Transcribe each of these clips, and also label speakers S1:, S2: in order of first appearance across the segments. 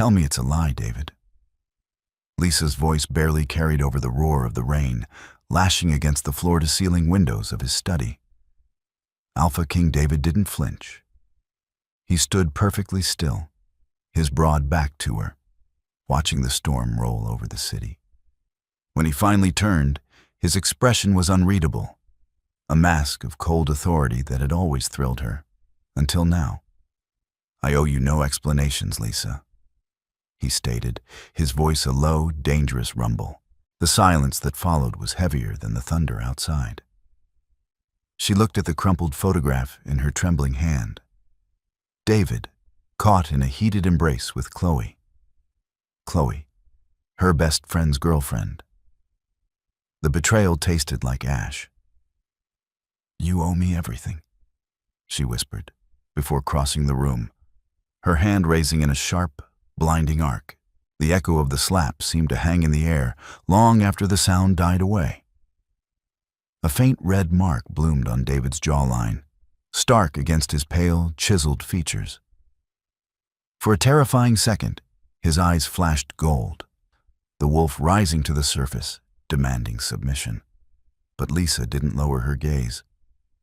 S1: Tell me it's a lie, David. Lisa's voice barely carried over the roar of the rain, lashing against the floor-to-ceiling windows of his study. Alpha King David didn't flinch. He stood perfectly still, his broad back to her, watching the storm roll over the city. When he finally turned, his expression was unreadable, a mask of cold authority that had always thrilled her, until now. "I owe you no explanations, Lisa," he stated, his voice a low, dangerous rumble. The silence that followed was heavier than the thunder outside. She looked at the crumpled photograph in her trembling hand. David, caught in a heated embrace with Chloe. Chloe, her best friend's girlfriend. The betrayal tasted like ash. "You owe me everything," she whispered, before crossing the room, her hand raising in a sharp, blinding arc. The echo of the slap seemed to hang in the air long after the sound died away. A faint red mark bloomed on David's jawline, stark against his pale, chiseled features. For a terrifying second, his eyes flashed gold, the wolf rising to the surface, demanding submission. But Lisa didn't lower her gaze.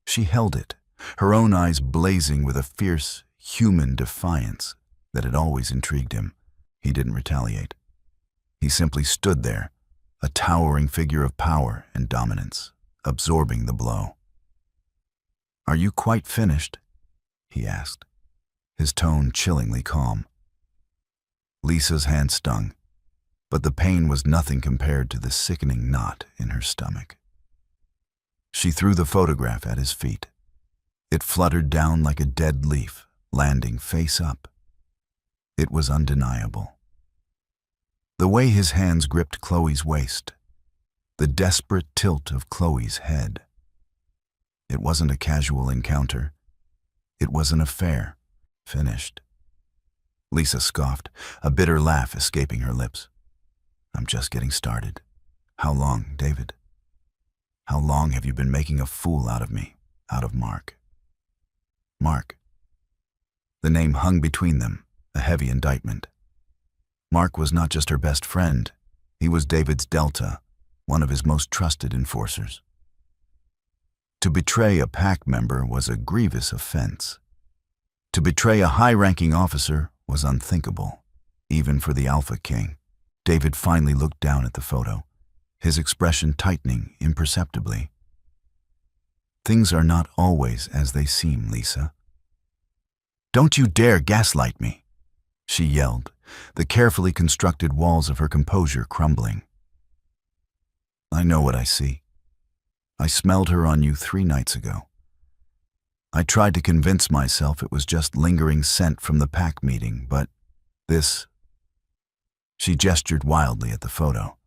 S1: She held it, her own eyes blazing with a fierce, human defiance that had always intrigued him. He didn't retaliate. He simply stood there, a towering figure of power and dominance, absorbing the blow. "Are you quite finished?" he asked, his tone chillingly calm. Lisa's hand stung, but the pain was nothing compared to the sickening knot in her stomach. She threw the photograph at his feet. It fluttered down like a dead leaf, landing face up. It was undeniable. The way his hands gripped Chloe's waist, the desperate tilt of Chloe's head. It wasn't a casual encounter. It was an affair, finished. Lisa scoffed, a bitter laugh escaping her lips. "I'm just getting started. How long, David? How long have you been making a fool out of me, out of Mark?" Mark. The name hung between them, a heavy indictment. Mark was not just her best friend, he was David's Delta, one of his most trusted enforcers. To betray a pack member was a grievous offense. To betray a high-ranking officer was unthinkable, even for the Alpha King. David finally looked down at the photo, his expression tightening imperceptibly. "Things are not always as they seem, Lisa." "Don't you dare gaslight me," she yelled, the carefully constructed walls of her composure crumbling. "I know what I see. I smelled her on you 3 nights ago. I tried to convince myself it was just lingering scent from the pack meeting, but this..." She gestured wildly at the photo.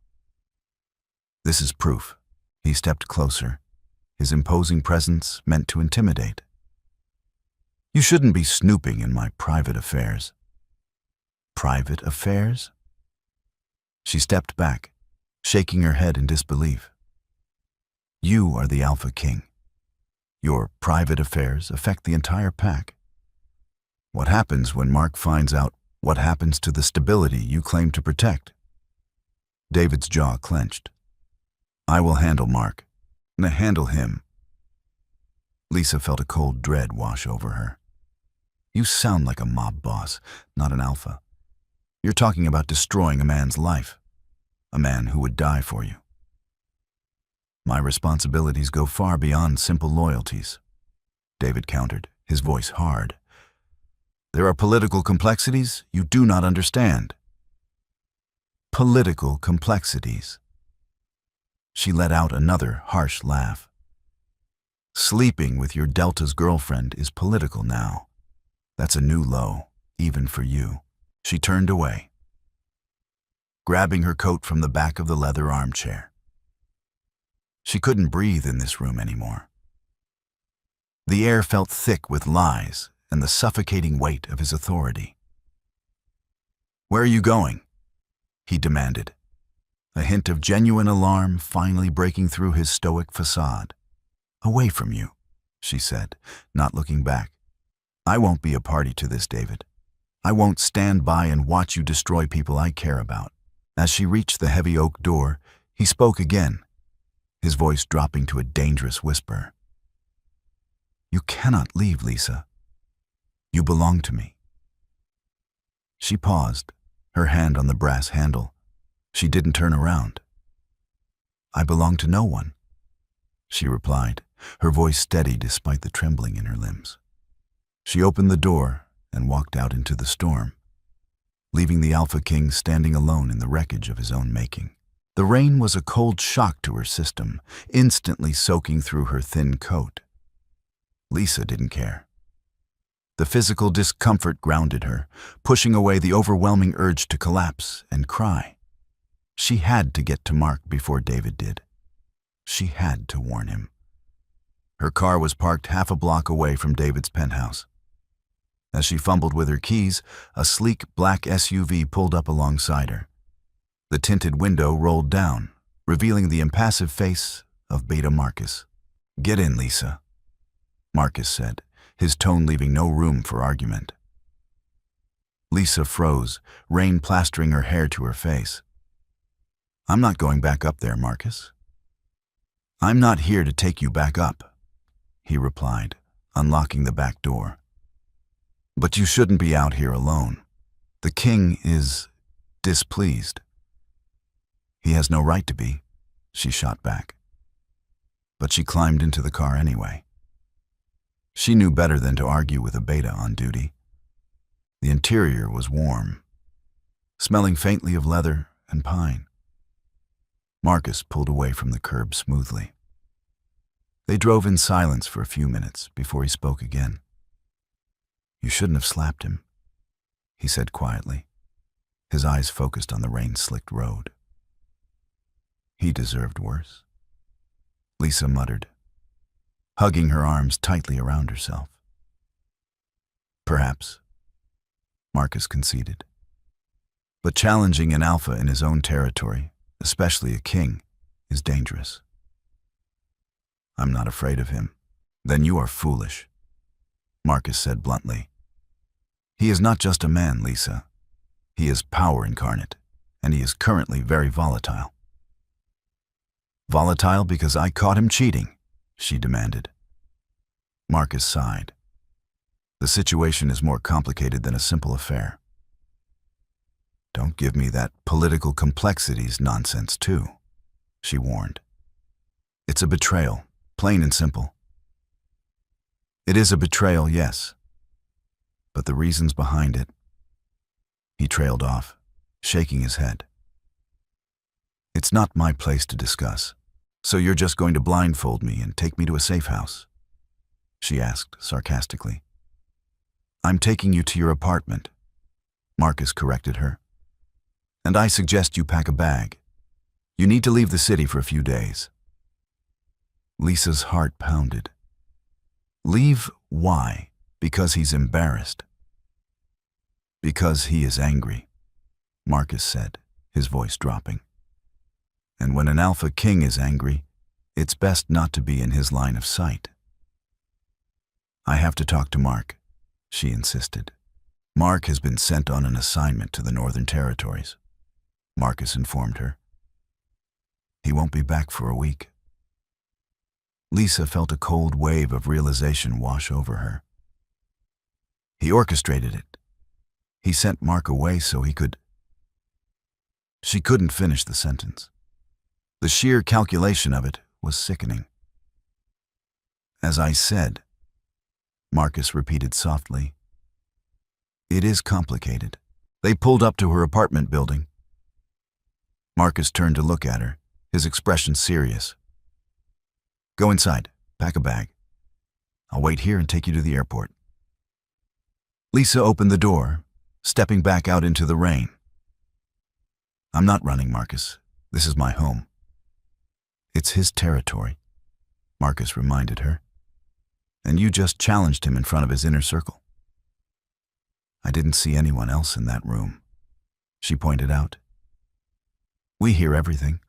S1: "This is proof." He stepped closer, his imposing presence meant to intimidate. "You shouldn't be snooping in my private affairs." "Private affairs?" She stepped back, shaking her head in disbelief. "You are the Alpha King. Your private affairs affect the entire pack. What happens when Mark finds out what happens to the stability you claim to protect?" David's jaw clenched. "I will handle Mark. Handle him." Lisa felt a cold dread wash over her. "You sound like a mob boss, not an alpha. You're talking about destroying a man's life, a man who would die for you." "My responsibilities go far beyond simple loyalties," David countered, his voice hard. "There are political complexities you do not understand." "Political complexities." She let out another harsh laugh. "Sleeping with your Delta's girlfriend is political now. That's a new low, even for you." She turned away, grabbing her coat from the back of the leather armchair. She couldn't breathe in this room anymore. The air felt thick with lies and the suffocating weight of his authority. "Where are you going?" he demanded, a hint of genuine alarm finally breaking through his stoic facade. "Away from you," she said, not looking back. "I won't be a party to this, David. I won't stand by and watch you destroy people I care about." As she reached the heavy oak door, he spoke again, his voice dropping to a dangerous whisper. "You cannot leave, Lisa. You belong to me." She paused, her hand on the brass handle. She didn't turn around. "I belong to no one," she replied, her voice steady despite the trembling in her limbs. She opened the door and walked out into the storm, leaving the Alpha King standing alone in the wreckage of his own making. The rain was a cold shock to her system, instantly soaking through her thin coat. Lisa didn't care. The physical discomfort grounded her, pushing away the overwhelming urge to collapse and cry. She had to get to Mark before David did. She had to warn him. Her car was parked half a block away from David's penthouse. As she fumbled with her keys, a sleek black SUV pulled up alongside her. The tinted window rolled down, revealing the impassive face of Beta Marcus. "Get in, Lisa," Marcus said, his tone leaving no room for argument. Lisa froze, rain plastering her hair to her face. "I'm not going back up there, Marcus." "I'm not here to take you back up," he replied, unlocking the back door. "But you shouldn't be out here alone. The king is displeased." "He has no right to be," she shot back. But she climbed into the car anyway. She knew better than to argue with a beta on duty. The interior was warm, smelling faintly of leather and pine. Marcus pulled away from the curb smoothly. They drove in silence for a few minutes before he spoke again. "You shouldn't have slapped him," he said quietly, his eyes focused on the rain-slicked road. "He deserved worse," Lisa muttered, hugging her arms tightly around herself. "Perhaps," Marcus conceded. "But challenging an alpha in his own territory, especially a king, is dangerous." "I'm not afraid of him." "Then you are foolish," Marcus said bluntly. "He is not just a man, Lisa. He is power incarnate, and he is currently very volatile." "Volatile because I caught him cheating?" she demanded. Marcus sighed. "The situation is more complicated than a simple affair." "Don't give me that political complexities nonsense too," she warned. "It's a betrayal, plain and simple." "It is a betrayal, yes. But the reasons behind it..." He trailed off, shaking his head. "It's not my place to discuss. So you're just going to blindfold me and take me to a safe house?" she asked sarcastically. "I'm taking you to your apartment," Marcus corrected her. "And I suggest you pack a bag. You need to leave the city for a few days." Lisa's heart pounded. "Leave why? Because he's embarrassed." "Because he is angry," Marcus said, his voice dropping. "And when an alpha king is angry, it's best not to be in his line of sight." "I have to talk to Mark," she insisted. "Mark has been sent on an assignment to the Northern Territories," Marcus informed her. "He won't be back for a week." Lisa felt a cold wave of realization wash over her. "He orchestrated it. He sent Mark away so he could..." She couldn't finish the sentence. The sheer calculation of it was sickening. "As I said," Marcus repeated softly, "it is complicated." They pulled up to her apartment building. Marcus turned to look at her, his expression serious. "Go inside, pack a bag. I'll wait here and take you to the airport." Lisa opened the door, stepping back out into the rain. "I'm not running, Marcus. This is my home." "It's his territory," Marcus reminded her. "And you just challenged him in front of his inner circle." "I didn't see anyone else in that room," she pointed out. "We hear everything,"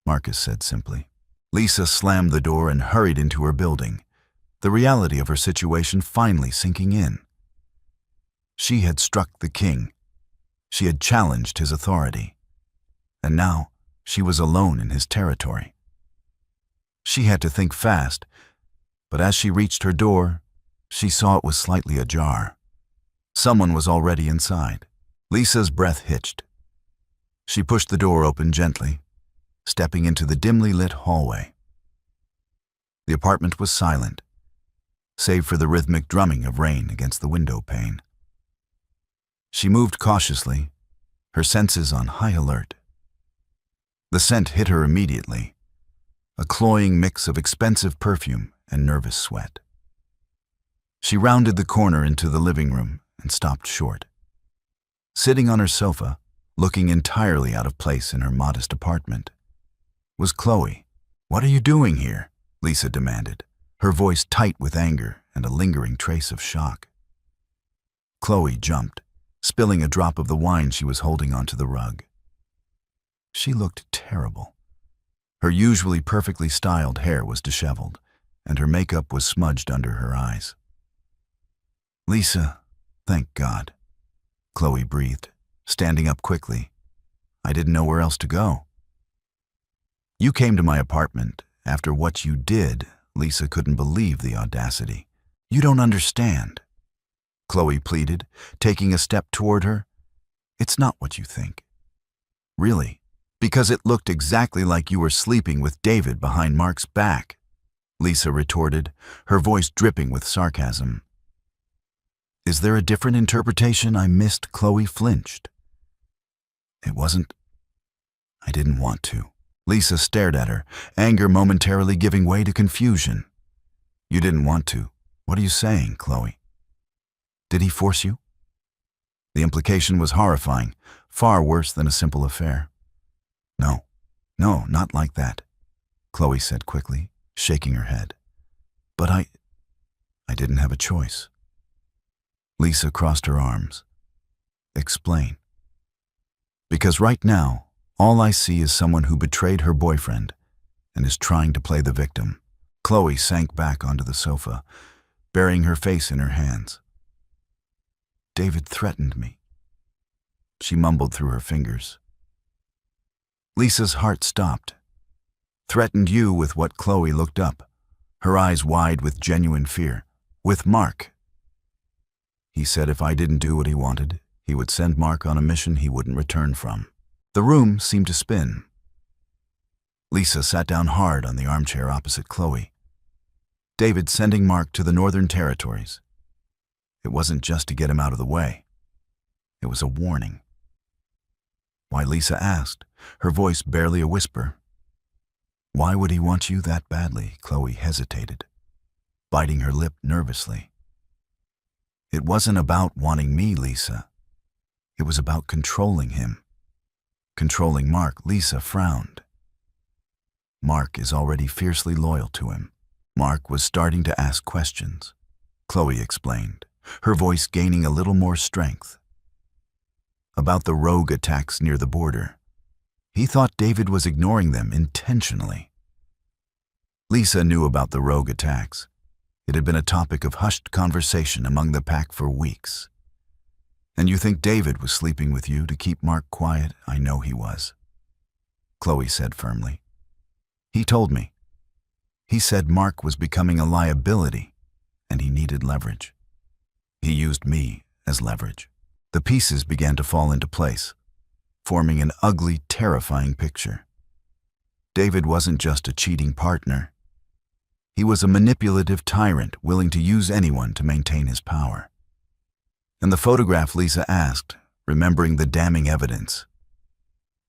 S1: Marcus said simply. Lisa slammed the door and hurried into her building, the reality of her situation finally sinking in. She had struck the king. She had challenged his authority. And now she was alone in his territory. She had to think fast, but as she reached her door, she saw it was slightly ajar. Someone was already inside. Lisa's breath hitched. She pushed the door open gently, stepping into the dimly lit hallway. The apartment was silent, save for the rhythmic drumming of rain against the window pane. She moved cautiously, her senses on high alert. The scent hit her immediately, a cloying mix of expensive perfume and nervous sweat. She rounded the corner into the living room and stopped short. Sitting on her sofa, looking entirely out of place in her modest apartment, was Chloe. "What are you doing here?" Lisa demanded, her voice tight with anger and a lingering trace of shock. Chloe jumped, spilling a drop of the wine she was holding onto the rug. She looked terrible. Her usually perfectly styled hair was disheveled, and her makeup was smudged under her eyes. "Lisa, thank God," Chloe breathed, standing up quickly. "I didn't know where else to go." "You came to my apartment after what you did." Lisa couldn't believe the audacity. "You don't understand," Chloe pleaded, taking a step toward her. "It's not what you think. Really, because it looked exactly like you were sleeping with David behind Mark's back," Lisa retorted, her voice dripping with sarcasm. "Is there a different interpretation I missed?" Chloe flinched. "It wasn't. I didn't want to." Lisa stared at her, anger momentarily giving way to confusion. "You didn't want to? What are you saying, Chloe? Did he force you?" The implication was horrifying, far worse than a simple affair. No, not like that," Chloe said quickly, shaking her head. "But I didn't have a choice." Lisa crossed her arms. "Explain." "Because right now, all I see is someone who betrayed her boyfriend and is trying to play the victim." Chloe sank back onto the sofa, burying her face in her hands. "David threatened me," she mumbled through her fingers. Lisa's heart stopped. "Threatened you with what?" Chloe looked up, her eyes wide with genuine fear. "With Mark. He said if I didn't do what he wanted, he would send Mark on a mission he wouldn't return from." The room seemed to spin. Lisa sat down hard on the armchair opposite Chloe. David sending Mark to the Northern Territories. It wasn't just to get him out of the way. It was a warning. Why, Lisa asked, her voice barely a whisper. "Why would he want you that badly?" Chloe hesitated, biting her lip nervously. "It wasn't about wanting me, Lisa. It was about controlling him. Controlling Mark." Lisa frowned. "Mark is already fiercely loyal to him." Mark was starting to ask questions, Chloe explained, her voice gaining a little more strength. "About the rogue attacks near the border. He thought David was ignoring them intentionally." Lisa knew about the rogue attacks. It had been a topic of hushed conversation among the pack for weeks. "And you think David was sleeping with you to keep Mark quiet?" "I know he was," Chloe said firmly. "He told me. He said Mark was becoming a liability, and he needed leverage. He used me as leverage." The pieces began to fall into place, forming an ugly, terrifying picture. David wasn't just a cheating partner. He was a manipulative tyrant willing to use anyone to maintain his power. "And the photograph?" Lisa asked, remembering the damning evidence.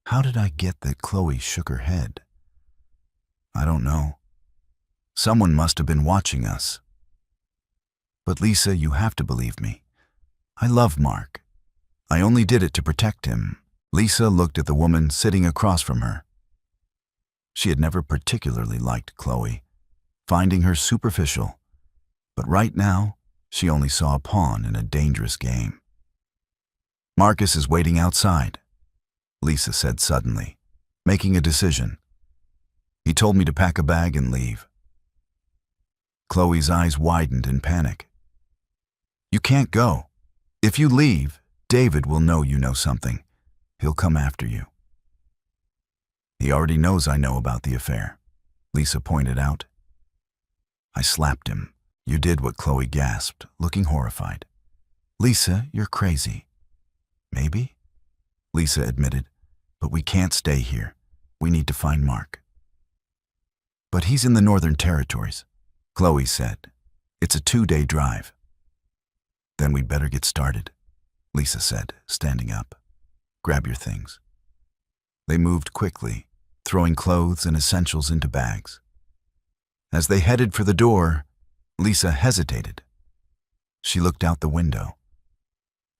S1: "How did I get that?" Chloe shook her head. "I don't know. Someone must have been watching us." "But Lisa, you have to believe me. I love Mark. I only did it to protect him." Lisa looked at the woman sitting across from her. She had never particularly liked Chloe, finding her superficial, but right now she only saw a pawn in a dangerous game. "Marcus is waiting outside," Lisa said suddenly, making a decision. "He told me to pack a bag and leave." Chloe's eyes widened in panic. "You can't go. If you leave, David will know you know something. He'll come after you. He already knows I know about the affair, Lisa pointed out. I slapped him. You did what Chloe gasped, looking horrified. Lisa, you're crazy. Maybe, Lisa admitted, but we can't stay here. We need to find Mark. But he's in the Northern Territories, Chloe said. It's a 2-day drive. Then we'd better get started, Lisa said, standing up. Grab your things. They moved quickly, throwing clothes and essentials into bags. As they headed for the door, Lisa hesitated. She looked out the window.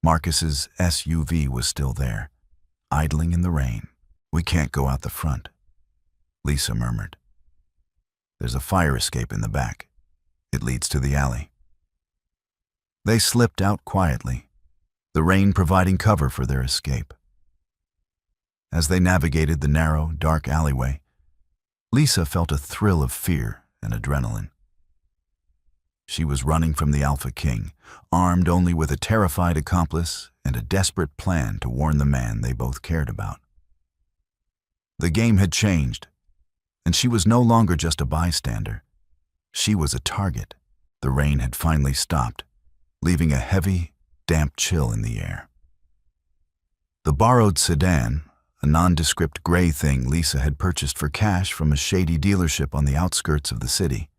S1: Marcus's SUV was still there, idling in the rain. We can't go out the front, Lisa murmured. There's a fire escape in the back. It leads to the alley. They slipped out quietly, the rain providing cover for their escape. As they navigated the narrow, dark alleyway, Lisa felt a thrill of fear and adrenaline. She was running from the Alpha King, armed only with a terrified accomplice and a desperate plan to warn the man they both cared about. The game had changed, and she was no longer just a bystander. She was a target. The rain had finally stopped, leaving a heavy, damp chill in the air. The borrowed sedan, a nondescript gray thing Lisa had purchased for cash from a shady dealership on the outskirts of the city,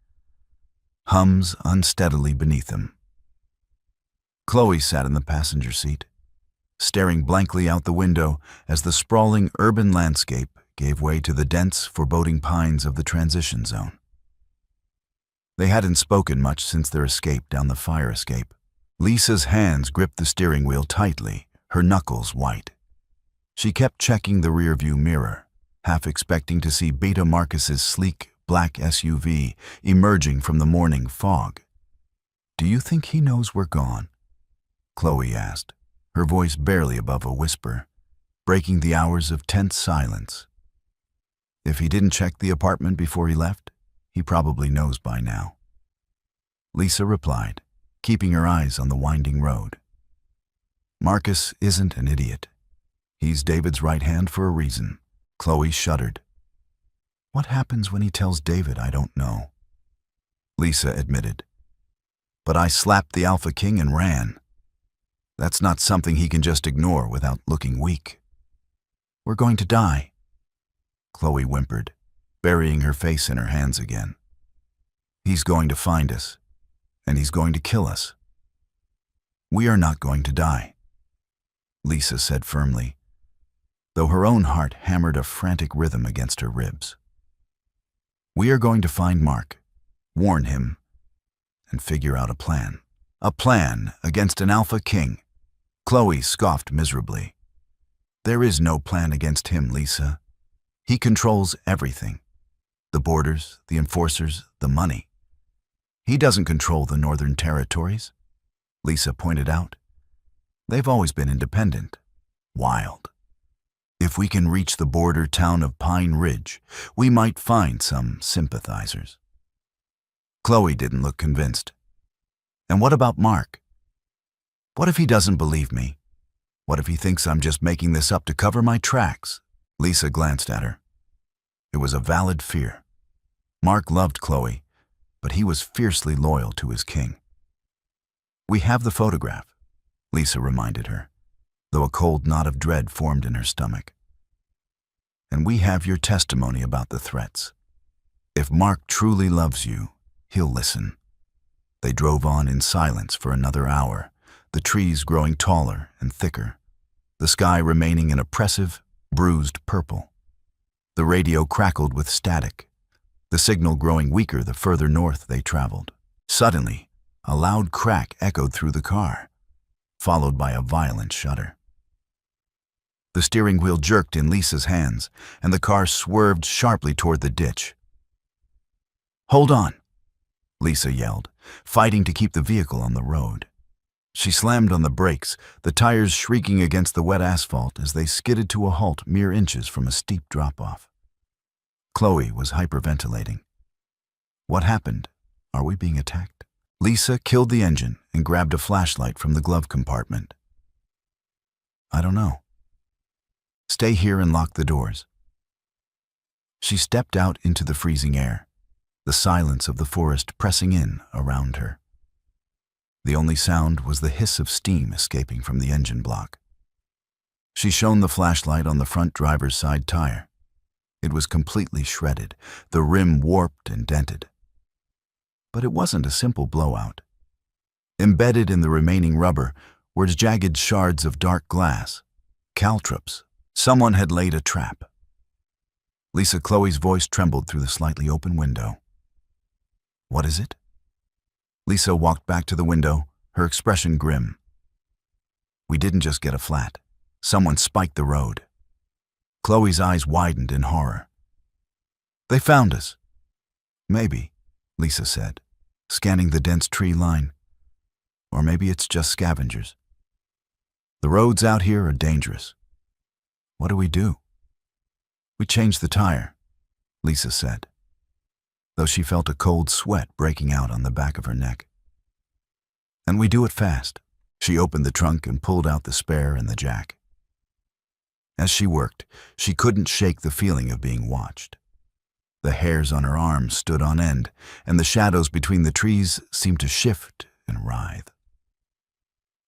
S1: hums unsteadily beneath them. Chloe sat in the passenger seat, staring blankly out the window as the sprawling urban landscape gave way to the dense, foreboding pines of the transition zone. They hadn't spoken much since their escape down the fire escape. Lisa's hands gripped the steering wheel tightly, her knuckles white. She kept checking the rearview mirror, half expecting to see Beta Marcus's sleek, black SUV emerging from the morning fog. Do you think he knows we're gone? Chloe asked, her voice barely above a whisper, breaking the hours of tense silence. If he didn't check the apartment before he left, he probably knows by now. Lisa replied, keeping her eyes on the winding road. Marcus isn't an idiot. He's David's right hand for a reason. Chloe shuddered. What happens when he tells David I don't know? Lisa admitted. But I slapped the Alpha King and ran. That's not something he can just ignore without looking weak. We're going to die, Chloe whimpered, burying her face in her hands again. He's going to find us, and he's going to kill us. We are not going to die, Lisa said firmly, though her own heart hammered a frantic rhythm against her ribs. We are going to find Mark, warn him, and figure out a plan. A plan against an Alpha King. Chloe scoffed miserably. There is no plan against him, Lisa. He controls everything. The borders, the enforcers, the money. He doesn't control the Northern Territories, Lisa pointed out. They've always been independent, wild. If we can reach the border town of Pine Ridge, we might find some sympathizers. Chloe didn't look convinced. And what about Mark? What if he doesn't believe me? What if he thinks I'm just making this up to cover my tracks? Lisa glanced at her. It was a valid fear. Mark loved Chloe, but he was fiercely loyal to his king. We have the photograph, Lisa reminded her, though a cold knot of dread formed in her stomach. And we have your testimony about the threats. If Mark truly loves you, he'll listen. They drove on in silence for another hour, the trees growing taller and thicker, the sky remaining an oppressive, bruised purple. The radio crackled with static, the signal growing weaker the further north they traveled. Suddenly, a loud crack echoed through the car, followed by a violent shudder. The steering wheel jerked in Lisa's hands, and the car swerved sharply toward the ditch. Hold on, Lisa yelled, fighting to keep the vehicle on the road. She slammed on the brakes, the tires shrieking against the wet asphalt as they skidded to a halt mere inches from a steep drop-off. Chloe was hyperventilating. What happened? Are we being attacked? Lisa killed the engine and grabbed a flashlight from the glove compartment. I don't know. Stay here and lock the doors. She stepped out into the freezing air, the silence of the forest pressing in around her. The only sound was the hiss of steam escaping from the engine block. She shone the flashlight on the front driver's side tire. It was completely shredded, the rim warped and dented. But it wasn't a simple blowout. Embedded in the remaining rubber were jagged shards of dark glass, caltrops. Someone had laid a trap. Lisa Chloe's voice trembled through the slightly open window. What is it? Lisa walked back to the window, her expression grim. We didn't just get a flat. Someone spiked the road. Chloe's eyes widened in horror. They found us. Maybe, Lisa said, scanning the dense tree line. Or maybe it's just scavengers. The roads out here are dangerous. What do we do? We changed the tire, Lisa said, though she felt a cold sweat breaking out on the back of her neck. And we do it fast. She opened the trunk and pulled out the spare and the jack. As she worked, she couldn't shake the feeling of being watched. The hairs on her arms stood on end, and the shadows between the trees seemed to shift and writhe.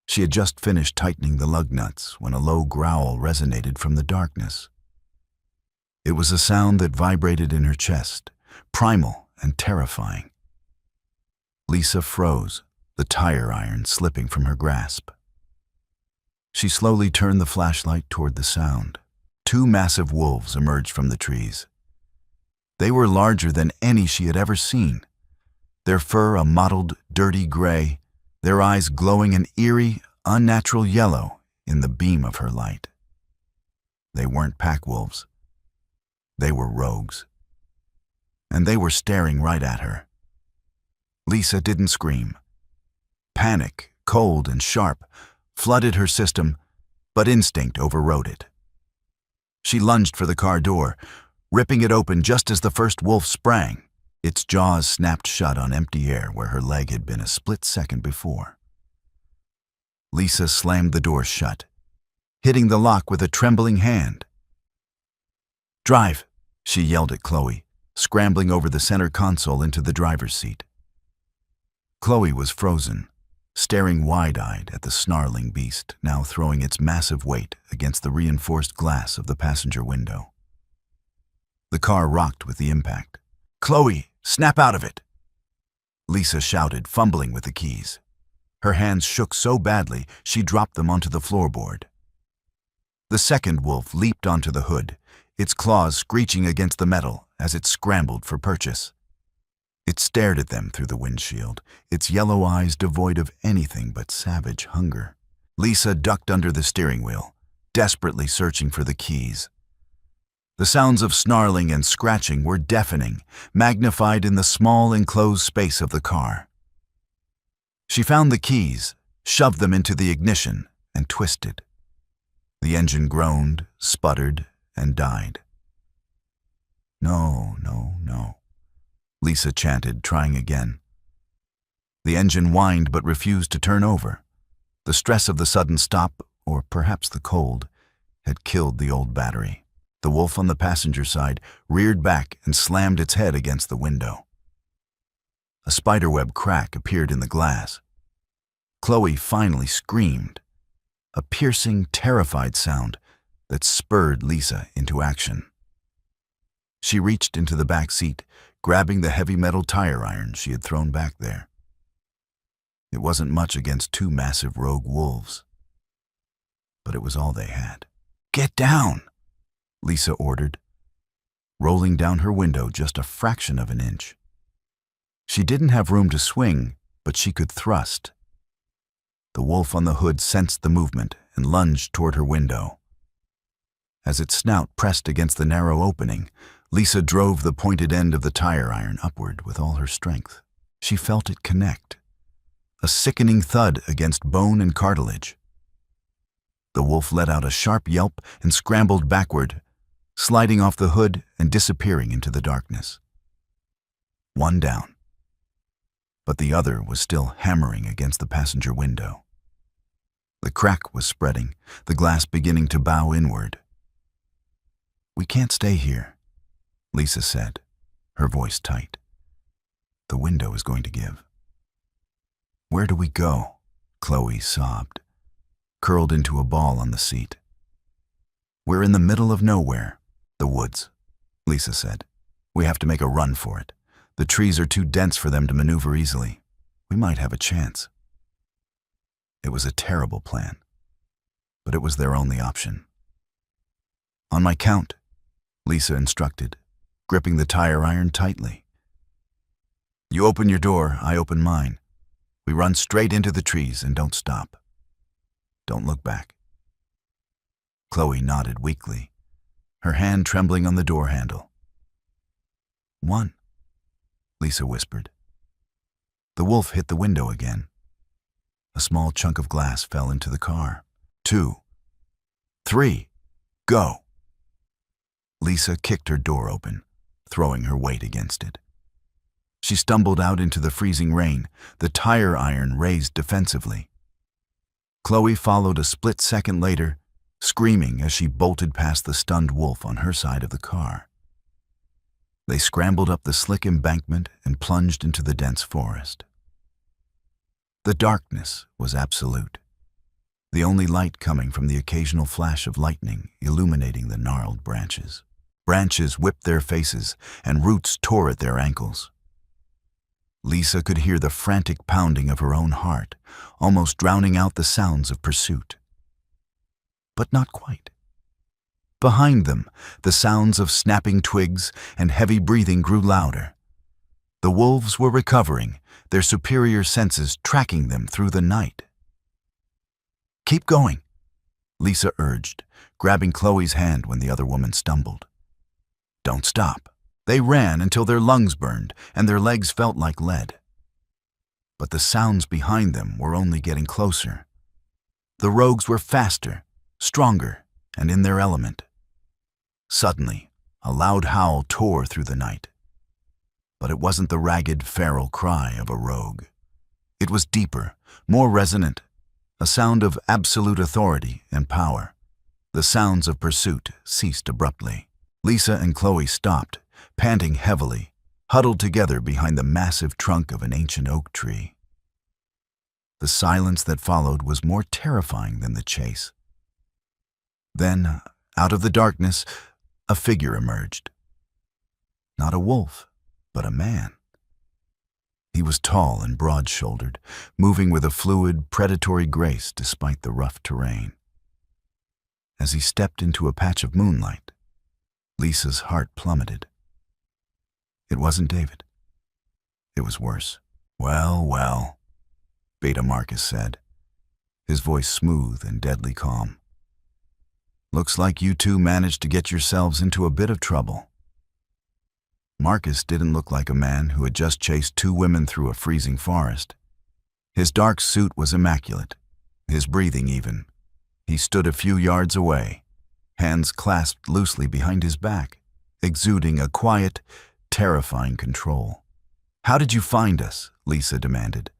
S1: She had just finished tightening the lug nuts when a low growl resonated from the darkness. It was a sound that vibrated in her chest, primal and terrifying. Lisa froze, the tire iron slipping from her grasp. She slowly turned the flashlight toward the sound. 2 massive wolves emerged from the trees. They were larger than any she had ever seen, their fur a mottled, dirty gray, their eyes glowing an eerie, unnatural yellow in the beam of her light. They weren't pack wolves. They were rogues. And they were staring right at her. Lisa didn't scream. Panic, cold and sharp, flooded her system, but instinct overrode it. She lunged for the car door, ripping it open just as the first wolf sprang. Its jaws snapped shut on empty air where her leg had been a split second before. Lisa slammed the door shut, hitting the lock with a trembling hand. Drive, she yelled at Chloe, scrambling over the center console into the driver's seat. Chloe was frozen, staring wide-eyed at the snarling beast, now throwing its massive weight against the reinforced glass of the passenger window. The car rocked with the impact. Chloe, snap out of it! Lisa shouted, fumbling with the keys. Her hands shook so badly she dropped them onto the floorboard. The second wolf leaped onto the hood, its claws screeching against the metal as it scrambled for purchase. It stared at them through the windshield, its yellow eyes devoid of anything but savage hunger. Lisa ducked under the steering wheel, desperately searching for the keys. The sounds of snarling and scratching were deafening, magnified in the small enclosed space of the car. She found the keys, shoved them into the ignition, and twisted. The engine groaned, sputtered, and died. No, no, no, Lisa chanted, trying again. The engine whined but refused to turn over. The stress of the sudden stop, or perhaps the cold, had killed the old battery. The wolf on the passenger side reared back and slammed its head against the window. A spiderweb crack appeared in the glass. Chloe finally screamed, a piercing, terrified sound that spurred Lisa into action. She reached into the back seat, grabbing the heavy metal tire iron she had thrown back there. It wasn't much against 2 massive rogue wolves, but it was all they had. Get down, Lisa ordered, rolling down her window just a fraction of an inch. She didn't have room to swing, but she could thrust. The wolf on the hood sensed the movement and lunged toward her window. As its snout pressed against the narrow opening, Lisa drove the pointed end of the tire iron upward with all her strength. She felt it connect, a sickening thud against bone and cartilage. The wolf let out a sharp yelp and scrambled backward, sliding off the hood and disappearing into the darkness. One down. but the other was still hammering against the passenger window. The crack was spreading, the glass beginning to bow inward. "We can't stay here," Lisa said, her voice tight. "The window is going to give." "Where do we go?" Chloe sobbed, curled into a ball on the seat. "We're in the middle of nowhere." "The woods," Lisa said. "We have to make a run for it. The trees are too dense for them to maneuver easily. We might have a chance." It was a terrible plan, but it was their only option. "On my count," Lisa instructed, gripping the tire iron tightly. "You open your door, I open mine. We run straight into the trees and don't stop. Don't look back." Chloe nodded weakly, her hand trembling on the door handle. "One," Lisa whispered. The wolf hit the window again. A small chunk of glass fell into the car. 2, 3, go! Lisa kicked her door open, throwing her weight against it. She stumbled out into the freezing rain, the tire iron raised defensively. Chloe followed a split second later, screaming as she bolted past the stunned wolf on her side of the car. They scrambled up the slick embankment and plunged into the dense forest. The darkness was absolute, the only light coming from the occasional flash of lightning illuminating the gnarled branches. Branches whipped their faces, and roots tore at their ankles. Lisa could hear the frantic pounding of her own heart, almost drowning out the sounds of pursuit. But not quite. Behind them, the sounds of snapping twigs and heavy breathing grew louder. The wolves were recovering, their superior senses tracking them through the night. "Keep going," Lisa urged, grabbing Chloe's hand when the other woman stumbled. "Don't stop." They ran until their lungs burned and their legs felt like lead. But the sounds behind them were only getting closer. The rogues were faster, stronger, and in their element. Suddenly, a loud howl tore through the night. But it wasn't the ragged, feral cry of a rogue. It was deeper, more resonant, a sound of absolute authority and power. The sounds of pursuit ceased abruptly. Lisa and Chloe stopped, panting heavily, huddled together behind the massive trunk of an ancient oak tree. The silence that followed was more terrifying than the chase. Then, out of the darkness, a figure emerged. Not a wolf, but a man. He was tall and broad-shouldered, moving with a fluid, predatory grace despite the rough terrain. As he stepped into a patch of moonlight, Lisa's heart plummeted. It wasn't David. It was worse. "Well, well," Beta Marcus said, his voice smooth and deadly calm. "Looks like you two managed to get yourselves into a bit of trouble." Marcus didn't look like a man who had just chased 2 women through a freezing forest. His dark suit was immaculate, his breathing even. He stood a few yards away, hands clasped loosely behind his back, exuding a quiet, terrifying control. "How did you find us?" Lisa demanded,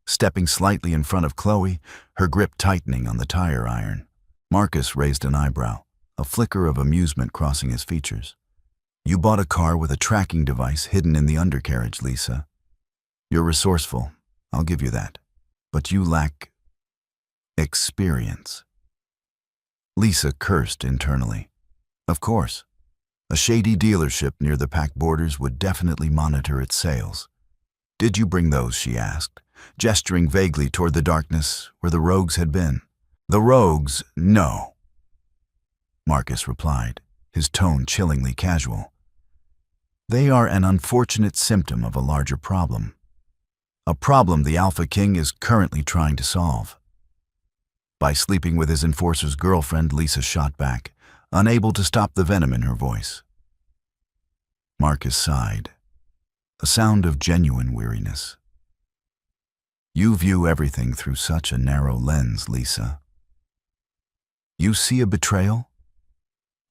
S1: stepping slightly in front of Chloe, her grip tightening on the tire iron. Marcus raised an eyebrow, a flicker of amusement crossing his features. "You bought a car with a tracking device hidden in the undercarriage, Lisa. You're resourceful, I'll give you that. But you lack experience." Lisa cursed internally. Of course. A shady dealership near the pack borders would definitely monitor its sales. "Did you bring those?" she asked, gesturing vaguely toward the darkness where the rogues had been. "The rogues, no," Marcus replied, his tone chillingly casual. "They are an unfortunate symptom of a larger problem. A problem the Alpha King is currently trying to solve." By sleeping with his enforcer's girlfriend, Lisa shot back, unable to stop the venom in her voice. Marcus sighed, a sound of genuine weariness. "You view everything through such a narrow lens, Lisa. You see a betrayal?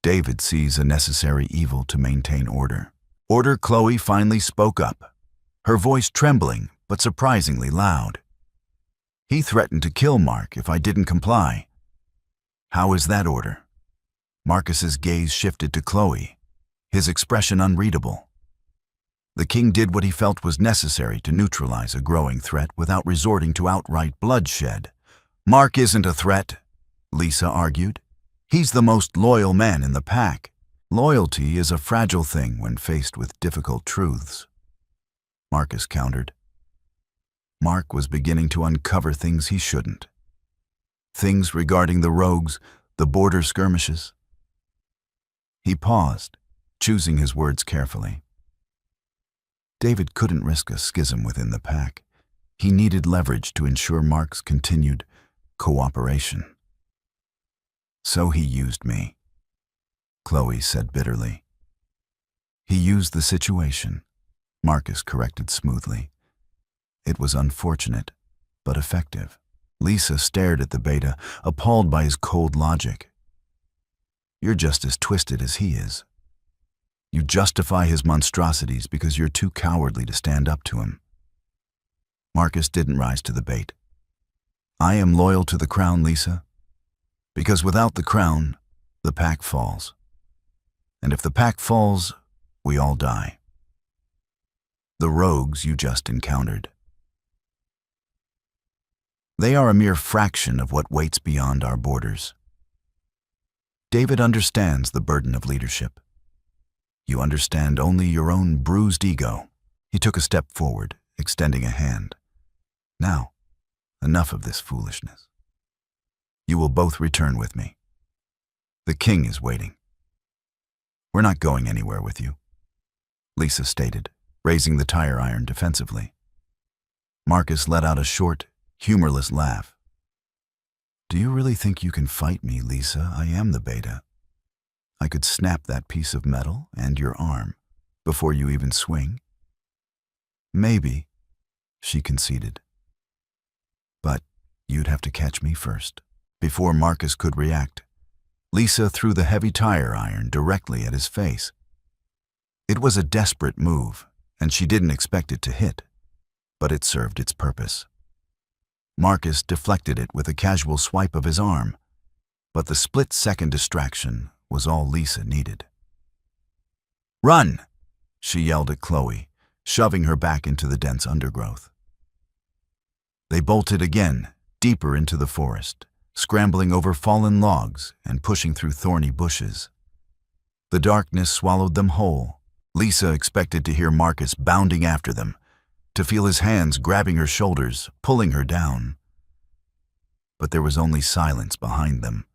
S1: David sees a necessary evil to maintain order." Order. Chloe finally spoke up, her voice trembling but surprisingly loud. He threatened to kill Mark if I didn't comply. How is that order? Marcus's gaze shifted to Chloe, his expression unreadable. The king did what he felt was necessary to neutralize a growing threat without resorting to outright bloodshed. Mark isn't a threat, Lisa argued. He's the most loyal man in the pack. Loyalty is a fragile thing when faced with difficult truths, Marcus countered. Mark was beginning to uncover things he shouldn't. Things regarding the rogues, the border skirmishes. He paused, choosing his words carefully. David couldn't risk a schism within the pack. He needed leverage to ensure Mark's continued cooperation. So he used me, Chloe said bitterly. He used the situation, Marcus corrected smoothly. It was unfortunate, but effective. Lisa stared at the beta, appalled by his cold logic. You're just as twisted as he is. You justify his monstrosities because you're too cowardly to stand up to him. Marcus didn't rise to the bait. I am loyal to the crown, Lisa, because without the crown, the pack falls. And if the pack falls, we all die. The rogues you just encountered. They are a mere fraction of what waits beyond our borders. David understands the burden of leadership. You understand only your own bruised ego. He took a step forward, extending a hand. Now, enough of this foolishness. You will both return with me. The king is waiting. We're not going anywhere with you, Lisa stated, raising the tire iron defensively. Marcus let out a short, humorless laugh. Do you really think you can fight me, Lisa? I am the beta. I could snap that piece of metal and your arm before you even swing. Maybe, she conceded. But you'd have to catch me first. Before Marcus could react, Lisa threw the heavy tire iron directly at his face. It was a desperate move, and she didn't expect it to hit, but it served its purpose. Marcus deflected it with a casual swipe of his arm, but the split-second distraction was all Lisa needed. Run! She yelled at Chloe, shoving her back into the dense undergrowth. They bolted again, deeper into the forest, scrambling over fallen logs and pushing through thorny bushes. The darkness swallowed them whole. Lisa expected to hear Marcus bounding after them, to feel his hands grabbing her shoulders, pulling her down. But there was only silence behind them.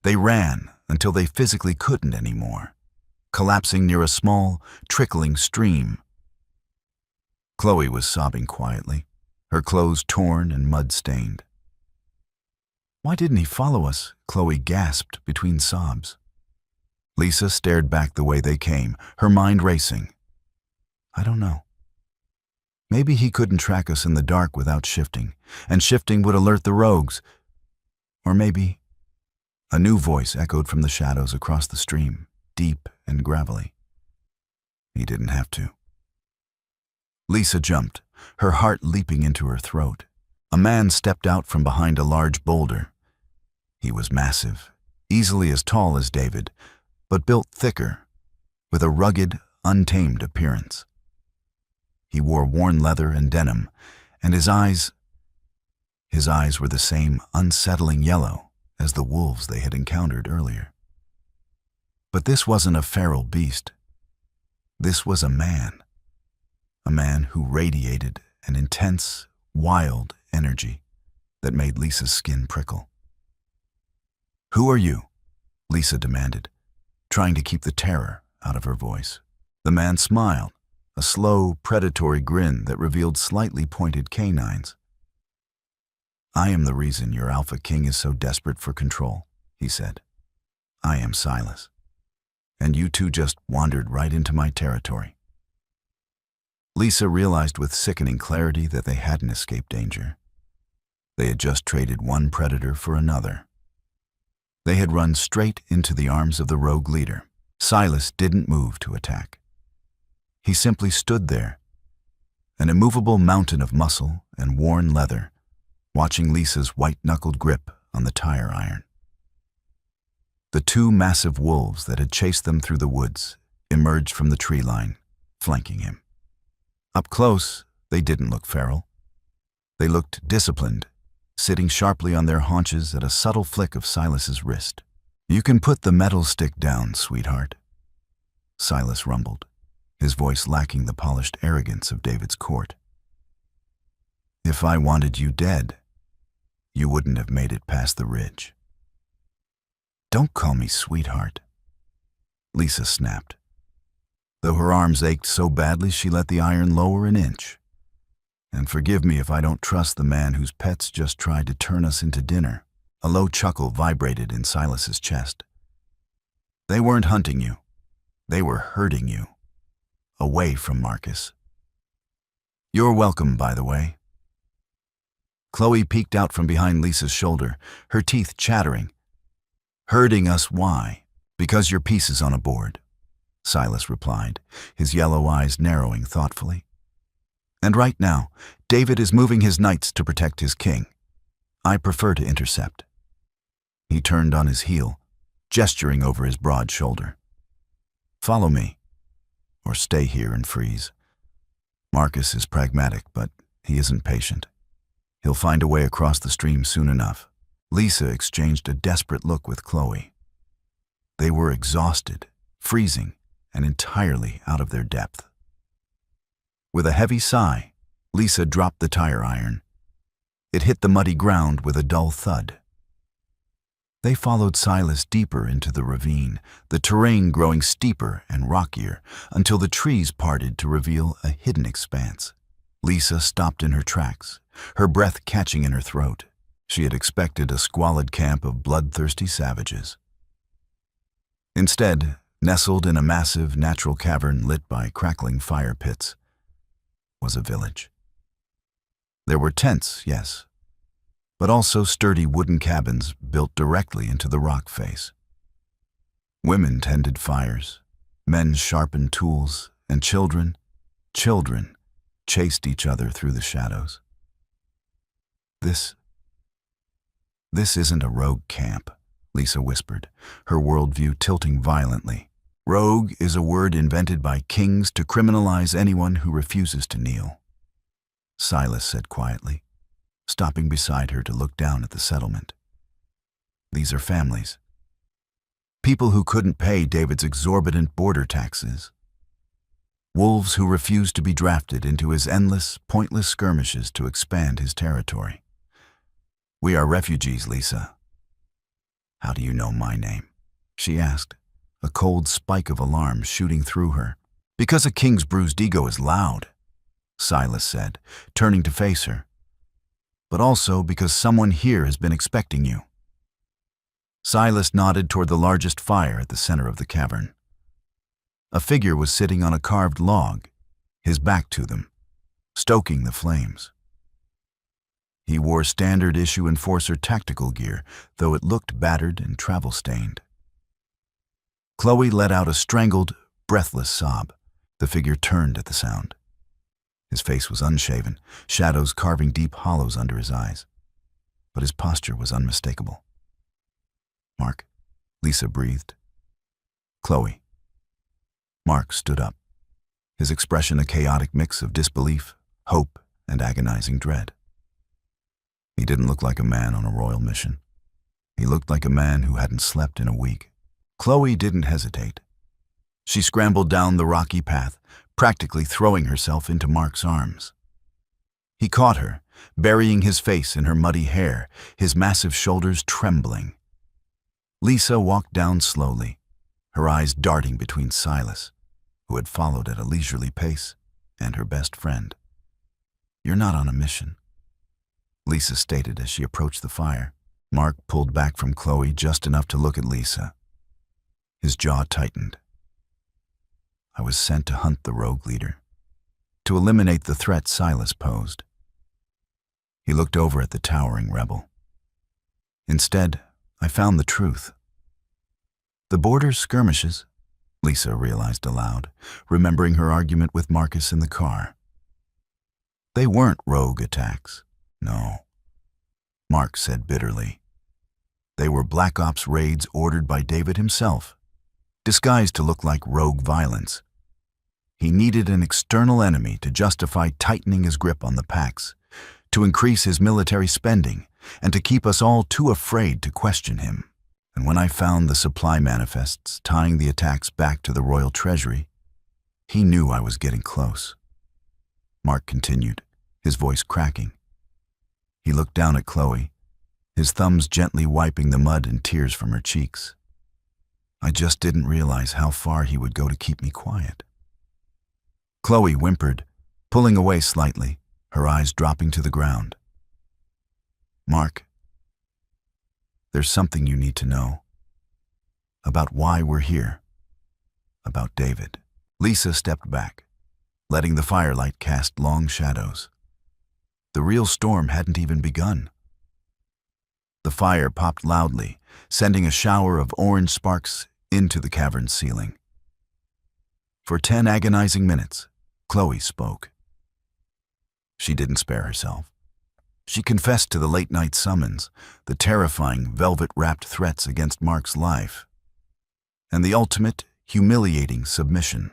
S1: They ran until they physically couldn't anymore, collapsing near a small, trickling stream. Chloe was sobbing quietly, her clothes torn and mud-stained. Why didn't he follow us? Chloe gasped between sobs. Lisa stared back the way they came, her mind racing. I don't know. Maybe he couldn't track us in the dark without shifting, and shifting would alert the rogues. Or maybe... A new voice echoed from the shadows across the stream, deep and gravelly. He didn't have to. Lisa jumped, her heart leaping into her throat. A man stepped out from behind a large boulder. He was massive, easily as tall as David, but built thicker, with a rugged, untamed appearance. He wore worn leather and denim, and his eyes were the same unsettling yellow as the wolves they had encountered earlier. But this wasn't a feral beast. This was a man who radiated an intense, wild energy that made Lisa's skin prickle. Who are you? Lisa demanded, trying to keep the terror out of her voice. The man smiled, a slow, predatory grin that revealed slightly pointed canines. I am the reason your Alpha King is so desperate for control, he said. I am Silas, and you two just wandered right into my territory. Lisa realized with sickening clarity that they hadn't escaped danger. They had just traded one predator for another. They had run straight into the arms of the rogue leader. Silas didn't move to attack. He simply stood there, an immovable mountain of muscle and worn leather, watching Lisa's white-knuckled grip on the tire iron. The two massive wolves that had chased them through the woods emerged from the tree line, flanking him. Up close, they didn't look feral. They looked disciplined, sitting sharply on their haunches at a subtle flick of Silas's wrist. "You can put the metal stick down, sweetheart," Silas rumbled, his voice lacking the polished arrogance of David's court. "If I wanted you dead, you wouldn't have made it past the ridge." "Don't call me sweetheart," Lisa snapped, though her arms ached so badly she let the iron lower an inch. "And forgive me if I don't trust the man whose pets just tried to turn us into dinner." A low chuckle vibrated in Silas's chest. "They weren't hunting you. They were herding you. Away from Marcus. You're welcome, by the way." Chloe peeked out from behind Lisa's shoulder, her teeth chattering. "Herding us why?" "Because your piece is on a board," Silas replied, his yellow eyes narrowing thoughtfully. "And right now, David is moving his knights to protect his king. I prefer to intercept." He turned on his heel, gesturing over his broad shoulder. "Follow me, or stay here and freeze. Marcus is pragmatic, but he isn't patient. He'll find a way across the stream soon enough." Lisa exchanged a desperate look with Chloe. They were exhausted, freezing, and entirely out of their depth. With a heavy sigh, Lisa dropped the tire iron. It hit the muddy ground with a dull thud. They followed Silas deeper into the ravine, the terrain growing steeper and rockier until the trees parted to reveal a hidden expanse. Lisa stopped in her tracks, her breath catching in her throat. She had expected a squalid camp of bloodthirsty savages. Instead, nestled in a massive natural cavern lit by crackling fire pits, was a village. There were tents, yes, but also sturdy wooden cabins built directly into the rock face. Women tended fires, men sharpened tools, and children chased each other through the shadows. This isn't a rogue camp," Lisa whispered, her worldview tilting violently. "Rogue is a word invented by kings to criminalize anyone who refuses to kneel," Silas said quietly, stopping beside her to look down at the settlement. "These are families. People who couldn't pay David's exorbitant border taxes. Wolves who refused to be drafted into his endless, pointless skirmishes to expand his territory. We are refugees, Lisa." "How do you know my name?" she asked, a cold spike of alarm shooting through her. "Because a king's bruised ego is loud," Silas said, turning to face her. "But also because someone here has been expecting you." Silas nodded toward the largest fire at the center of the cavern. A figure was sitting on a carved log, his back to them, stoking the flames. He wore standard-issue Enforcer tactical gear, though it looked battered and travel-stained. Chloe let out a strangled, breathless sob. The figure turned at the sound. His face was unshaven, shadows carving deep hollows under his eyes. But his posture was unmistakable. "Mark," Lisa breathed. "Chloe." Mark stood up, his expression a chaotic mix of disbelief, hope, and agonizing dread. He didn't look like a man on a royal mission. He looked like a man who hadn't slept in a week. Chloe didn't hesitate. She scrambled down the rocky path, practically throwing herself into Mark's arms. He caught her, burying his face in her muddy hair, his massive shoulders trembling. Lisa walked down slowly, her eyes darting between Silas, who had followed at a leisurely pace, and her best friend. "You're not on a mission," Lisa stated as she approached the fire. Mark pulled back from Chloe just enough to look at Lisa. His jaw tightened. "I was sent to hunt the rogue leader, to eliminate the threat Silas posed." He looked over at the towering rebel. "Instead, I found the truth." "The border skirmishes," Lisa realized aloud, remembering her argument with Marcus in the car. They weren't rogue attacks. No, Mark said bitterly. They were Black Ops raids ordered by David himself, disguised to look like rogue violence. He needed an external enemy to justify tightening his grip on the Pax, to increase his military spending, and to keep us all too afraid to question him. And when I found the supply manifests tying the attacks back to the royal treasury, he knew I was getting close. Mark continued, his voice cracking. He looked down at Chloe, his thumbs gently wiping the mud and tears from her cheeks. I just didn't realize how far he would go to keep me quiet. Chloe whimpered, pulling away slightly, her eyes dropping to the ground. Mark, there's something you need to know. About why we're here. About David. Lisa stepped back, letting the firelight cast long shadows. The real storm hadn't even begun. The fire popped loudly, sending a shower of orange sparks into the cavern's ceiling. For 10 agonizing minutes, Chloe spoke. She didn't spare herself. She confessed to the late-night summons, the terrifying, velvet-wrapped threats against Mark's life, and the ultimate, humiliating submission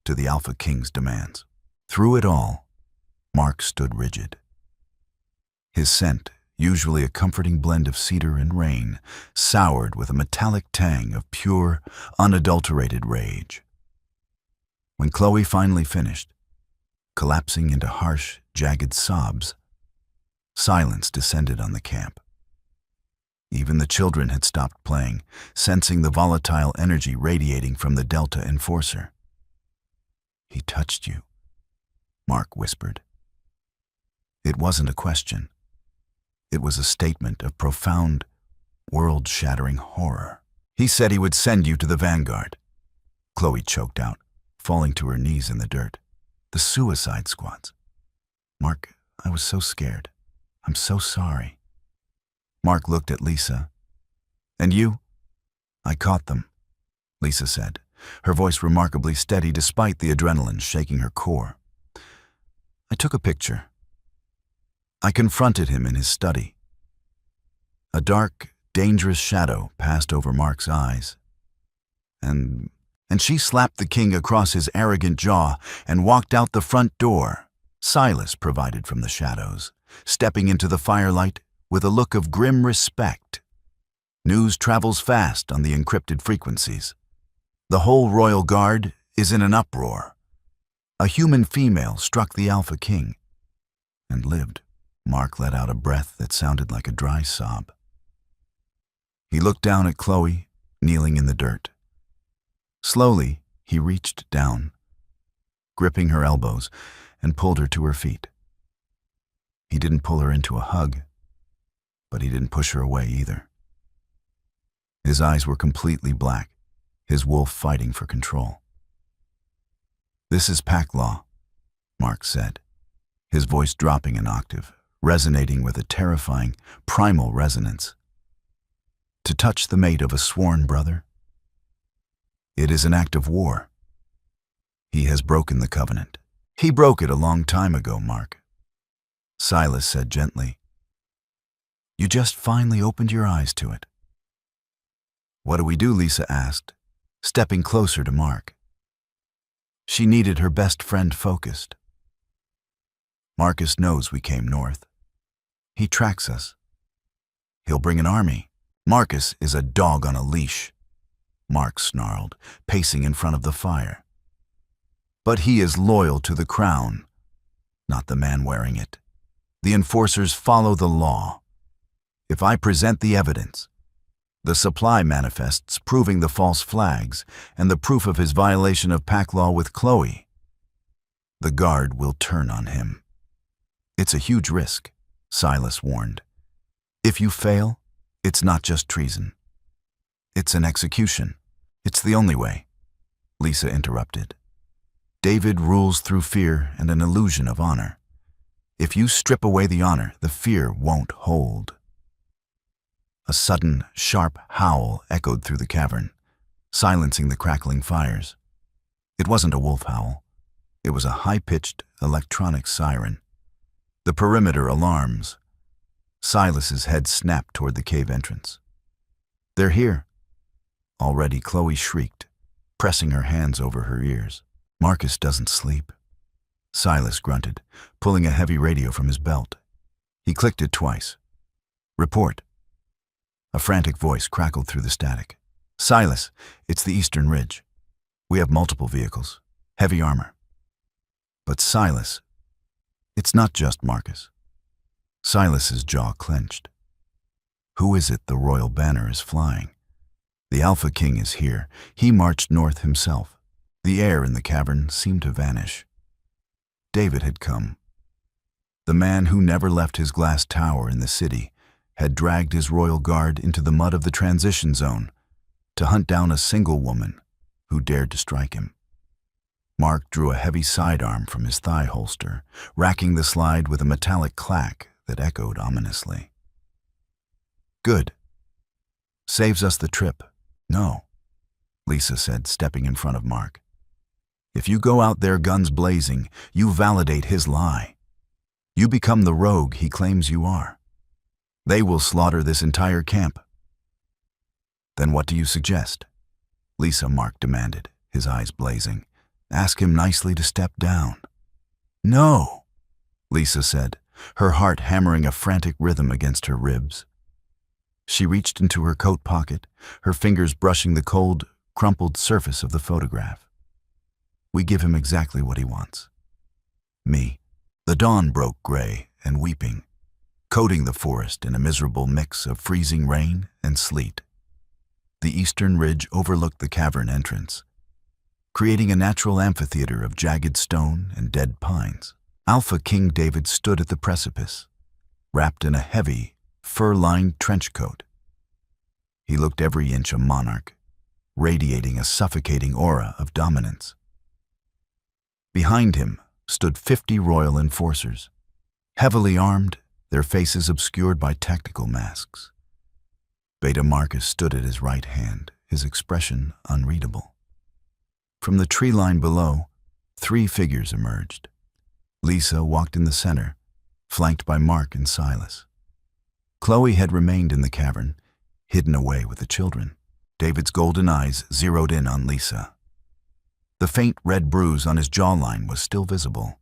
S1: to the Alpha King's demands. Through it all, Mark stood rigid. His scent, usually a comforting blend of cedar and rain, soured with a metallic tang of pure, unadulterated rage. When Chloe finally finished, collapsing into harsh, jagged sobs, silence descended on the camp. Even the children had stopped playing, sensing the volatile energy radiating from the Delta Enforcer. "He touched you," Mark whispered. It wasn't a question. It was a statement of profound, world-shattering horror. "He said he would send you to the Vanguard," Chloe choked out, falling to her knees in the dirt. "The suicide squads." "Mark, I was so scared. I'm so sorry." Mark looked at Lisa. "And you?" "I caught them," Lisa said, her voice remarkably steady despite the adrenaline shaking her core. "I took a picture. I confronted him in his study." A dark, dangerous shadow passed over Mark's eyes. And she slapped the king across his arrogant jaw and walked out the front door, Silas provided from the shadows, stepping into the firelight with a look of grim respect. News travels fast on the encrypted frequencies. The whole royal guard is in an uproar. A human female struck the Alpha King and lived. Mark let out a breath that sounded like a dry sob. He looked down at Chloe, kneeling in the dirt. Slowly, he reached down, gripping her elbows, and pulled her to her feet. He didn't pull her into a hug, but he didn't push her away either. His eyes were completely black, his wolf fighting for control. "This is pack law," Mark said, his voice dropping an octave, resonating with a terrifying, primal resonance. "To touch the mate of a sworn brother, it is an act of war. He has broken the covenant." "He broke it a long time ago, Mark," Silas said gently. "You just finally opened your eyes to it." "What do we do?" Lisa asked, stepping closer to Mark. She needed her best friend focused. "Marcus knows we came north. He tracks us. He'll bring an army." "Marcus is a dog on a leash," Mark snarled, pacing in front of the fire. "But he is loyal to the crown, not the man wearing it. The enforcers follow the law. If I present the evidence, the supply manifests proving the false flags, and the proof of his violation of pack law with Chloe, the guard will turn on him. It's a huge risk," Silas warned. "If you fail, it's not just treason. It's an execution." "It's the only way," Lisa interrupted. "David rules through fear and an illusion of honor. If you strip away the honor, the fear won't hold." A sudden, sharp howl echoed through the cavern, silencing the crackling fires. It wasn't a wolf howl. It was a high-pitched, electronic siren. The perimeter alarms. Silas's head snapped toward the cave entrance. "They're here." Already Chloe shrieked, pressing her hands over her ears. "Marcus doesn't sleep." Silas grunted, pulling a heavy radio from his belt. He clicked it twice. "Report." A frantic voice crackled through the static. "Silas, it's the Eastern Ridge. We have multiple vehicles, heavy armor." "But Silas, it's not just Marcus." Silas's jaw clenched. "Who is it the royal banner is flying? The Alpha King is here. He marched north himself." The air in the cavern seemed to vanish. David had come. The man who never left his glass tower in the city had dragged his royal guard into the mud of the transition zone to hunt down a single woman who dared to strike him. Mark drew a heavy sidearm from his thigh holster, racking the slide with a metallic clack that echoed ominously. "Good. Saves us the trip." "No," Lisa said, stepping in front of Mark. "If you go out there guns blazing, you validate his lie. You become the rogue he claims you are. They will slaughter this entire camp." "Then what do you suggest?" Lisa, Mark demanded, his eyes blazing. "Ask him nicely to step down." "No," Lisa said, her heart hammering a frantic rhythm against her ribs. She reached into her coat pocket, her fingers brushing the cold, crumpled surface of the photograph. "We give him exactly what he wants. Me." The dawn broke gray and weeping, coating the forest in a miserable mix of freezing rain and sleet. The eastern ridge overlooked the cavern entrance, creating a natural amphitheater of jagged stone and dead pines. Alpha King David stood at the precipice, wrapped in a heavy, fur-lined trench coat. He looked every inch a monarch, radiating a suffocating aura of dominance. Behind him stood 50 royal enforcers, heavily armed, their faces obscured by tactical masks. Beta Marcus stood at his right hand, his expression unreadable. From the tree line below, 3 figures emerged. Lisa walked in the center, flanked by Mark and Silas. Chloe had remained in the cavern, hidden away with the children. David's golden eyes zeroed in on Lisa. The faint red bruise on his jawline was still visible.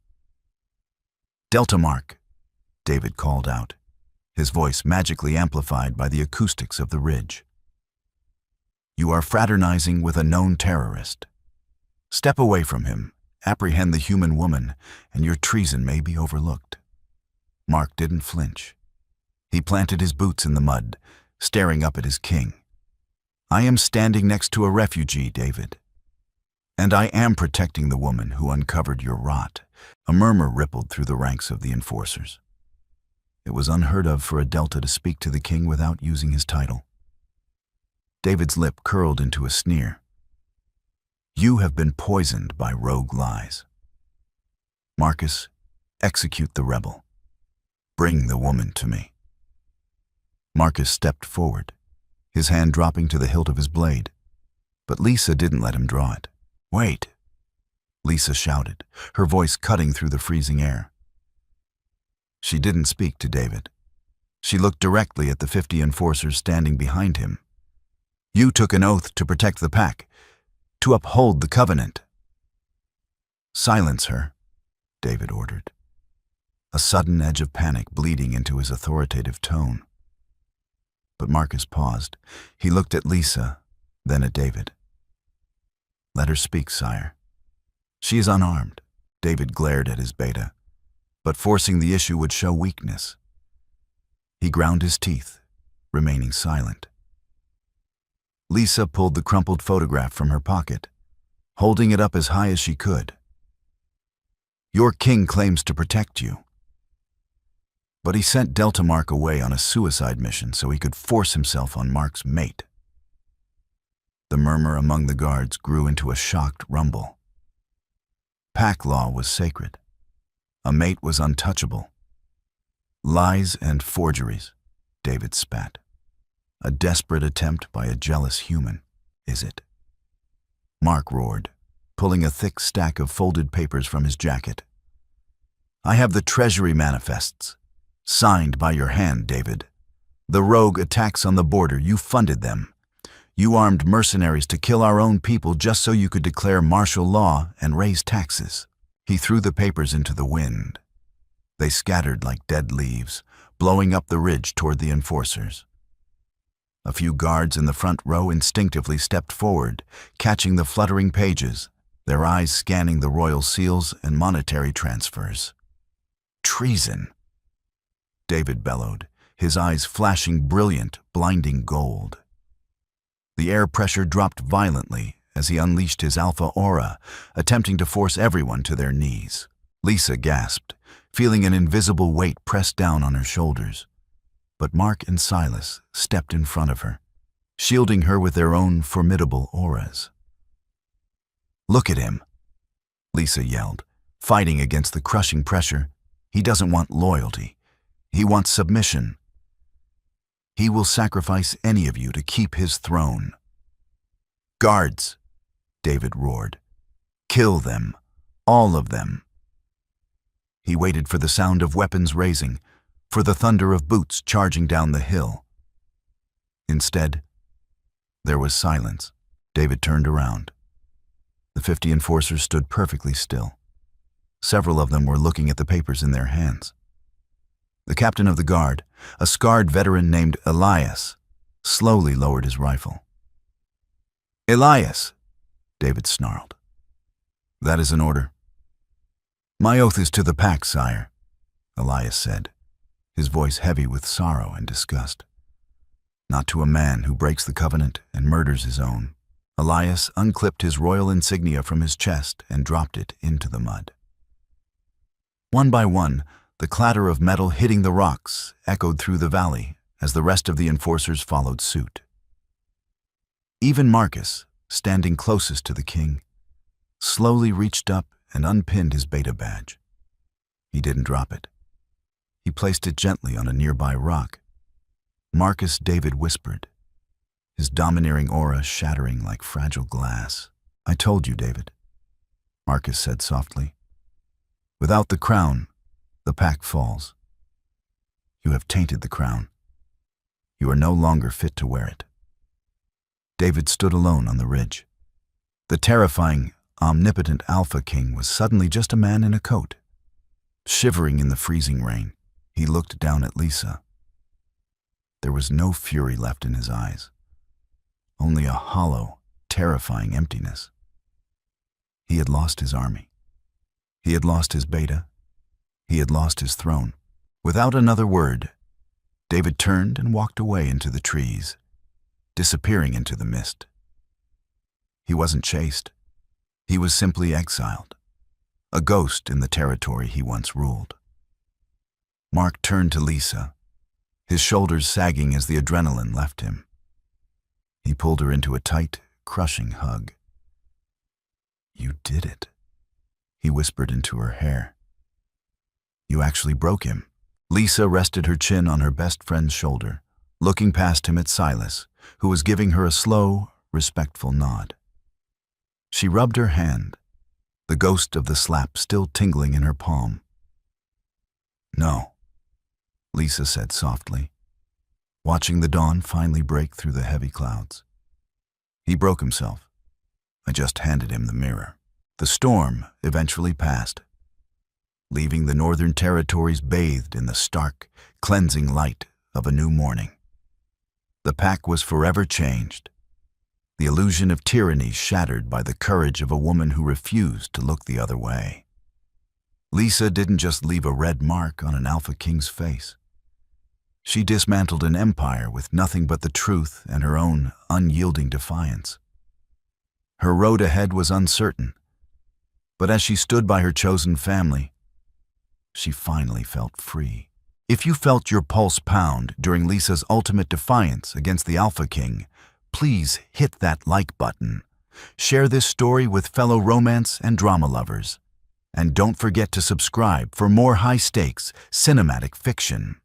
S1: "Delta Mark," David called out, his voice magically amplified by the acoustics of the ridge. "You are fraternizing with a known terrorist. Step away from him, apprehend the human woman, and your treason may be overlooked." Mark didn't flinch. He planted his boots in the mud, staring up at his king. "I am standing next to a refugee, David. And I am protecting the woman who uncovered your rot." A murmur rippled through the ranks of the enforcers. It was unheard of for a Delta to speak to the king without using his title. David's lip curled into a sneer. "You have been poisoned by rogue lies. Marcus, execute the rebel. Bring the woman to me." Marcus stepped forward, his hand dropping to the hilt of his blade, but Lisa didn't let him draw it. "Wait," Lisa shouted, her voice cutting through the freezing air. She didn't speak to David. She looked directly at the 50 enforcers standing behind him. "You took an oath to protect the pack, to uphold the covenant." "Silence her," David ordered, a sudden edge of panic bleeding into his authoritative tone. But Marcus paused. He looked at Lisa, then at David. "Let her speak, sire. She is unarmed." David glared at his beta, but forcing the issue would show weakness. He ground his teeth, remaining silent. Lisa pulled the crumpled photograph from her pocket, holding it up as high as she could. "Your king claims to protect you, but he sent Delta Mark away on a suicide mission so he could force himself on Mark's mate." The murmur among the guards grew into a shocked rumble. Pack law was sacred. A mate was untouchable. "Lies and forgeries," David spat. "A desperate attempt by a jealous human, is it?" Mark roared, pulling a thick stack of folded papers from his jacket. I have the treasury manifests. Signed by your hand, David. The rogue attacks on the border, you funded them. You armed mercenaries to kill our own people just so you could declare martial law and raise taxes. He threw the papers into the wind. They scattered like dead leaves, blowing up the ridge toward the enforcers. A few guards in the front row instinctively stepped forward, catching the fluttering pages, their eyes scanning the royal seals and monetary transfers. Treason! David bellowed, his eyes flashing brilliant, blinding gold. The air pressure dropped violently as he unleashed his alpha aura, attempting to force everyone to their knees. Lisa gasped, feeling an invisible weight pressed down on her shoulders. But Mark and Silas stepped in front of her, shielding her with their own formidable auras. "Look at him," Lisa yelled, fighting against the crushing pressure. "He doesn't want loyalty. He wants submission. He will sacrifice any of you to keep his throne." "Guards," David roared. "Kill them, all of them." He waited for the sound of weapons raising, for the thunder of boots charging down the hill. Instead, there was silence. David turned around. The 50 enforcers stood perfectly still. Several of them were looking at the papers in their hands. The captain of the guard, a scarred veteran named Elias, slowly lowered his rifle. "Elias," David snarled. "That is an order." "My oath is to the pack, sire," Elias said, his voice heavy with sorrow and disgust. "Not to a man who breaks the covenant and murders his own." Elias unclipped his royal insignia from his chest and dropped it into the mud. One by one, the clatter of metal hitting the rocks echoed through the valley as the rest of the enforcers followed suit. Even Marcus, standing closest to the king, slowly reached up and unpinned his beta badge. He didn't drop it. He placed it gently on a nearby rock. "Marcus," David whispered, his domineering aura shattering like fragile glass. "I told you, David," Marcus said softly. "Without the crown, the pack falls. You have tainted the crown. You are no longer fit to wear it." David stood alone on the ridge. The terrifying, omnipotent Alpha King was suddenly just a man in a coat. Shivering in the freezing rain, he looked down at Lisa. There was no fury left in his eyes, only a hollow, terrifying emptiness. He had lost his army. He had lost his beta. He had lost his throne. Without another word, David turned and walked away into the trees, disappearing into the mist. He wasn't chased. He was simply exiled, a ghost in the territory he once ruled. Mark turned to Lisa, his shoulders sagging as the adrenaline left him. He pulled her into a tight, crushing hug. "You did it," he whispered into her hair. "You actually broke him." Lisa rested her chin on her best friend's shoulder, looking past him at Silas, who was giving her a slow, respectful nod. She rubbed her hand, the ghost of the slap still tingling in her palm. "No," Lisa said softly, watching the dawn finally break through the heavy clouds. "He broke himself. I just handed him the mirror." The storm eventually passed, leaving the northern territories bathed in the stark, cleansing light of a new morning. The pack was forever changed, the illusion of tyranny shattered by the courage of a woman who refused to look the other way. Lisa didn't just leave a red mark on an Alpha King's face. She dismantled an empire with nothing but the truth and her own unyielding defiance. Her road ahead was uncertain, but as she stood by her chosen family, she finally felt free. If you felt your pulse pound during Lisa's ultimate defiance against the Alpha King, please hit that like button. Share this story with fellow romance and drama lovers. And don't forget to subscribe for more high-stakes cinematic fiction.